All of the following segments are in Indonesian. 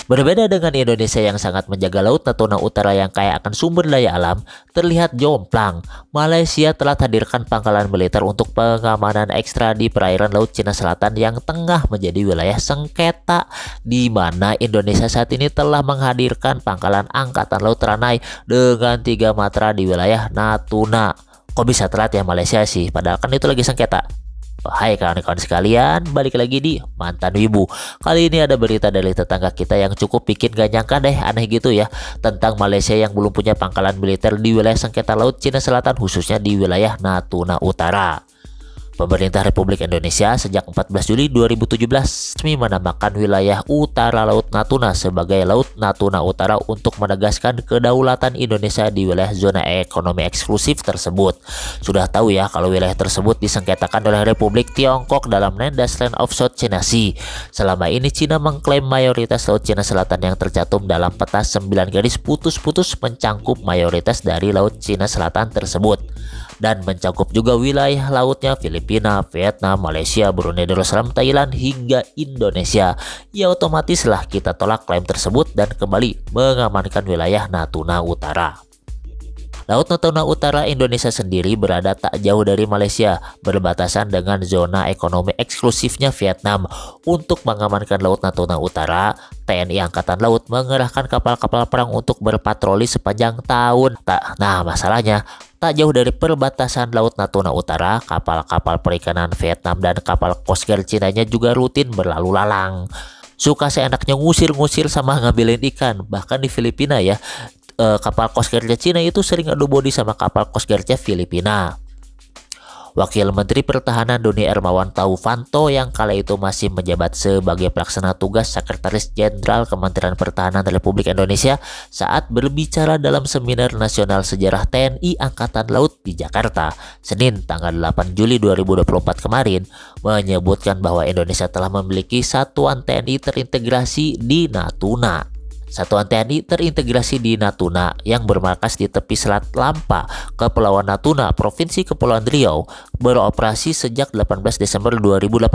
Berbeda dengan Indonesia yang sangat menjaga Laut Natuna Utara yang kaya akan sumber daya alam, terlihat jomplang. Malaysia telah hadirkan pangkalan militer untuk pengamanan ekstra di perairan Laut Cina Selatan yang tengah menjadi wilayah sengketa, di mana Indonesia saat ini telah menghadirkan pangkalan Angkatan Laut Ranai dengan 3 matra di wilayah Natuna. Kok bisa telat ya Malaysia sih? Padahal kan itu lagi sengketa. Hai kawan-kawan sekalian, balik lagi di Mantan Wibu. Kali ini ada berita dari tetangga kita yang cukup bikin gak nyangka deh, aneh gitu ya, tentang Malaysia yang belum punya pangkalan militer di wilayah sengketa Laut Cina Selatan, khususnya di wilayah Natuna Utara. Pemerintah Republik Indonesia sejak 14 Juli 2017 resmi menamakan wilayah utara Laut Natuna sebagai Laut Natuna Utara untuk menegaskan kedaulatan Indonesia di wilayah zona ekonomi eksklusif tersebut. Sudah tahu ya kalau wilayah tersebut disengketakan oleh Republik Tiongkok dalam Landas Land of South China Sea. Selama ini Cina mengklaim mayoritas Laut Cina Selatan yang tercantum dalam peta 9 garis putus-putus mencangkup mayoritas dari Laut Cina Selatan tersebut, dan mencakup juga wilayah lautnya Filipina, Vietnam, Malaysia, Brunei Darussalam, Thailand, hingga Indonesia. Ya otomatislah kita tolak klaim tersebut dan kembali mengamankan wilayah Natuna Utara. Laut Natuna Utara Indonesia sendiri berada tak jauh dari Malaysia, berbatasan dengan zona ekonomi eksklusifnya Vietnam. Untuk mengamankan Laut Natuna Utara, TNI Angkatan Laut mengerahkan kapal-kapal perang untuk berpatroli sepanjang tahun. Nah, masalahnya, tak jauh dari perbatasan Laut Natuna Utara, kapal-kapal perikanan Vietnam dan kapal Coast Guard Cina-nya juga rutin berlalu lalang. Suka seenaknya ngusir-ngusir sama ngambilin ikan. Bahkan di Filipina ya, kapal Coast Guard Cina itu sering adu bodi sama kapal Coast Guard Filipina. Wakil Menteri Pertahanan Doni Hermawan Taufanto yang kala itu masih menjabat sebagai pelaksana tugas Sekretaris Jenderal Kementerian Pertahanan Republik Indonesia saat berbicara dalam Seminar Nasional Sejarah TNI Angkatan Laut di Jakarta, Senin tanggal 8 Juli 2024 kemarin, menyebutkan bahwa Indonesia telah memiliki satuan TNI terintegrasi di Natuna. Satuan TNI terintegrasi di Natuna yang bermarkas di tepi Selat Lampa, Kepulauan Natuna, Provinsi Kepulauan Riau, beroperasi sejak 18 Desember 2018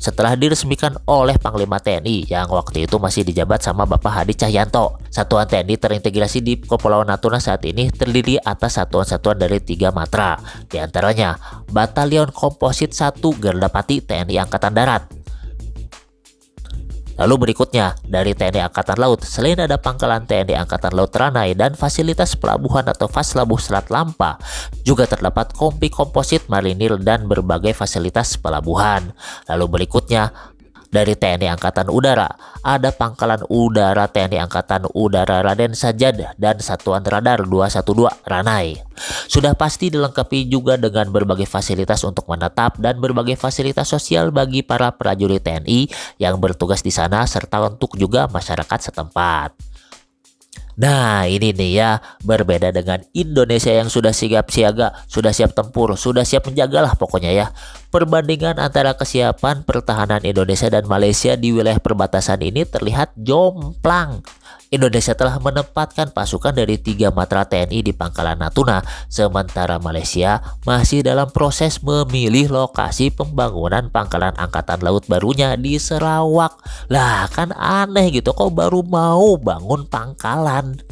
setelah diresmikan oleh Panglima TNI yang waktu itu masih dijabat sama Bapak Hadi Cahyanto. Satuan TNI terintegrasi di Kepulauan Natuna saat ini terdiri atas satuan-satuan dari 3 matra, diantaranya Batalion Komposit 1 Gardapati TNI Angkatan Darat. Lalu berikutnya, dari TNI Angkatan Laut, selain ada pangkalan TNI Angkatan Laut Ranai dan fasilitas pelabuhan atau Faslabuh Selat Lampa, juga terdapat kompi komposit marinir dan berbagai fasilitas pelabuhan. Lalu berikutnya, dari TNI Angkatan Udara, ada pangkalan udara TNI Angkatan Udara Raden Sajad dan Satuan Radar 212 Ranai. Sudah pasti dilengkapi juga dengan berbagai fasilitas untuk menetap dan berbagai fasilitas sosial bagi para prajurit TNI yang bertugas di sana serta untuk juga masyarakat setempat. Nah ini nih ya, berbeda dengan Indonesia yang sudah siap siaga, sudah siap tempur, sudah siap menjagalah pokoknya ya. Perbandingan antara kesiapan pertahanan Indonesia dan Malaysia di wilayah perbatasan ini terlihat jomplang. Indonesia telah menempatkan pasukan dari 3 matra TNI di pangkalan Natuna, sementara Malaysia masih dalam proses memilih lokasi pembangunan pangkalan angkatan laut barunya di Sarawak. Lah kan aneh gitu, kok baru mau bangun pangkalan?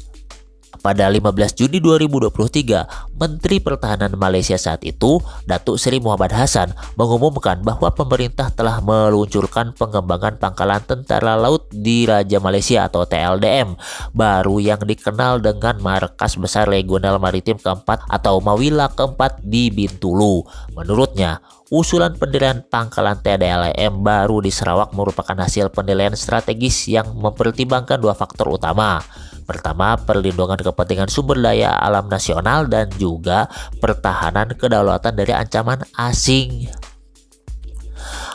Pada 15 Juni 2023, Menteri Pertahanan Malaysia saat itu, Datuk Seri Muhammad Hassan, mengumumkan bahwa pemerintah telah meluncurkan pengembangan pangkalan tentara laut di Raja Malaysia atau TLDM baru yang dikenal dengan Markas Besar Regional Maritim Keempat atau Mawila Keempat di Bintulu. Menurutnya, usulan pendirian pangkalan TLDM baru di Sarawak merupakan hasil penilaian strategis yang mempertimbangkan 2 faktor utama. Pertama, perlindungan kepentingan sumber daya alam nasional dan juga pertahanan kedaulatan dari ancaman asing.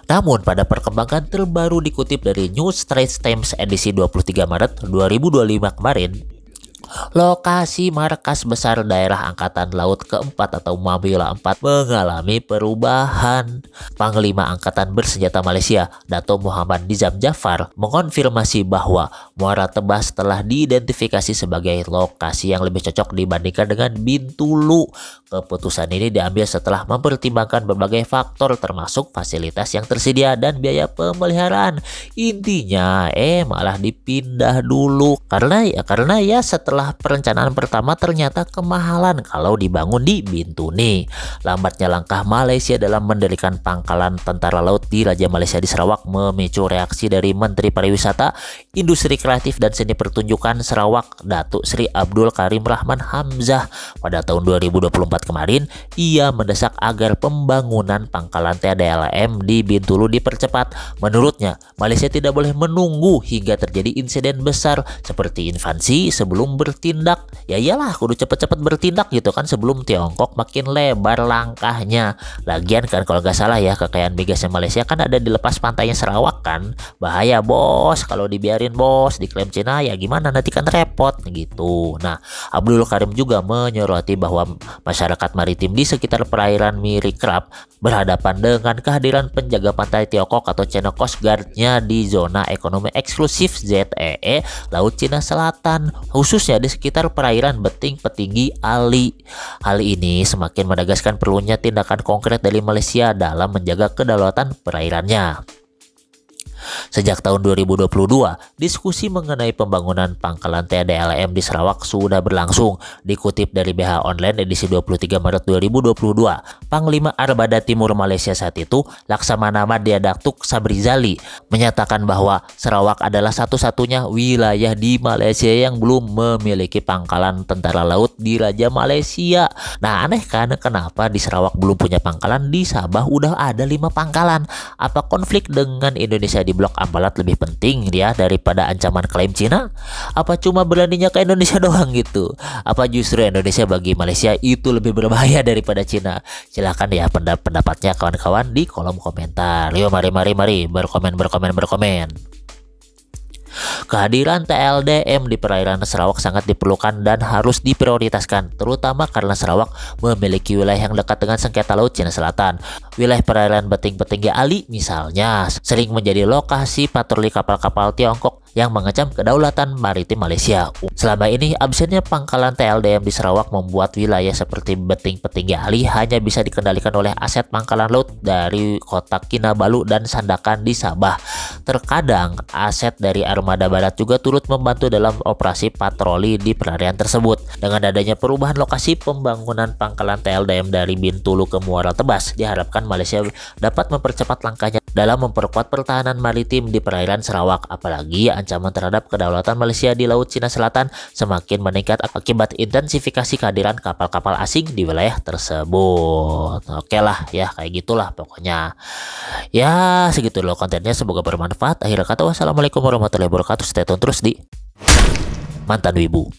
Namun pada perkembangan terbaru dikutip dari New Straits Times edisi 23 Maret 2025 kemarin, Lokasi markas besar daerah Angkatan Laut keempat atau Mabila 4 mengalami perubahan. Panglima Angkatan Bersenjata Malaysia, Dato Muhammad Nizam Jafar, mengonfirmasi bahwa Muara Tebas telah diidentifikasi sebagai lokasi yang lebih cocok dibandingkan dengan Bintulu. Keputusan ini diambil setelah mempertimbangkan berbagai faktor termasuk fasilitas yang tersedia dan biaya pemeliharaan. Intinya malah dipindah dulu karena ya setelah perencanaan pertama ternyata kemahalan kalau dibangun di Bintuni. Lambatnya langkah Malaysia dalam mendirikan pangkalan tentara laut di Raja Malaysia di Sarawak memicu reaksi dari Menteri Pariwisata, Industri Kreatif dan Seni Pertunjukan Sarawak, Datuk Seri Abdul Karim Rahman Hamzah. Pada tahun 2024 kemarin, ia mendesak agar pembangunan pangkalan TDLM di Bintulu dipercepat. Menurutnya, Malaysia tidak boleh menunggu hingga terjadi insiden besar seperti invasi sebelum bertindak. Ya iyalah, kudu cepet-cepet bertindak gitu kan sebelum Tiongkok makin lebar langkahnya. Lagian kan kalau nggak salah ya, kekayaan migasnya Malaysia kan ada di lepas pantainya Sarawak kan. Bahaya bos kalau dibiarin bos, diklaim Cina ya gimana, nanti kan repot gitu. Nah, Abdul Karim juga menyoroti bahwa masyarakat maritim di sekitar perairan Miri Krab berhadapan dengan kehadiran penjaga pantai Tiongkok atau China Coast Guard-nya di zona ekonomi eksklusif ZEE Laut Cina Selatan, khususnya di sekitar perairan Beting Petinggi Ali. Hal ini semakin menegaskan perlunya tindakan konkret dari Malaysia dalam menjaga kedaulatan perairannya. Sejak tahun 2022, diskusi mengenai pembangunan pangkalan TDLM di Sarawak sudah berlangsung. Dikutip dari BH Online edisi 23 Maret 2022, Panglima Armada Timur Malaysia saat itu, Laksamana Madya Datuk Sabrizali, menyatakan bahwa Sarawak adalah satu-satunya wilayah di Malaysia yang belum memiliki pangkalan tentara laut di Raja Malaysia. Nah, aneh kan kenapa di Sarawak belum punya pangkalan, di Sabah udah ada 5 pangkalan. Apa konflik dengan Indonesia di Blok Ambalat lebih penting dia daripada ancaman klaim Cina? Apa cuma beraninya ke Indonesia doang gitu? Apa justru Indonesia bagi Malaysia itu lebih berbahaya daripada Cina? Silahkan ya pendapatnya kawan-kawan di kolom komentar. Yuk mari berkomen. Kehadiran TLDM di perairan Sarawak sangat diperlukan dan harus diprioritaskan, terutama karena Sarawak memiliki wilayah yang dekat dengan sengketa laut Cina Selatan. Wilayah perairan Beting Petinggi Ali misalnya sering menjadi lokasi patroli kapal-kapal Tiongkok yang mengancam kedaulatan maritim Malaysia. Selama ini absennya pangkalan TLDM di Sarawak membuat wilayah seperti Beting Petinggi Ali hanya bisa dikendalikan oleh aset pangkalan laut dari Kota Kinabalu dan Sandakan di Sabah. Terkadang aset dari Armada Barat juga turut membantu dalam operasi patroli di perairan tersebut. Dengan adanya perubahan lokasi pembangunan pangkalan TLDM dari Bintulu ke Muara Tebas, diharapkan Malaysia dapat mempercepat langkahnya dalam memperkuat pertahanan maritim di perairan Sarawak. Apalagi ancaman terhadap kedaulatan Malaysia di Laut Cina Selatan semakin meningkat akibat intensifikasi kehadiran kapal-kapal asing di wilayah tersebut. Oke lah ya, kayak gitulah pokoknya. Ya segitu loh kontennya, semoga bermanfaat. Akhir kata wassalamualaikum warahmatullahi wabarakatuh. Stay tune terus di Mantan Wibu.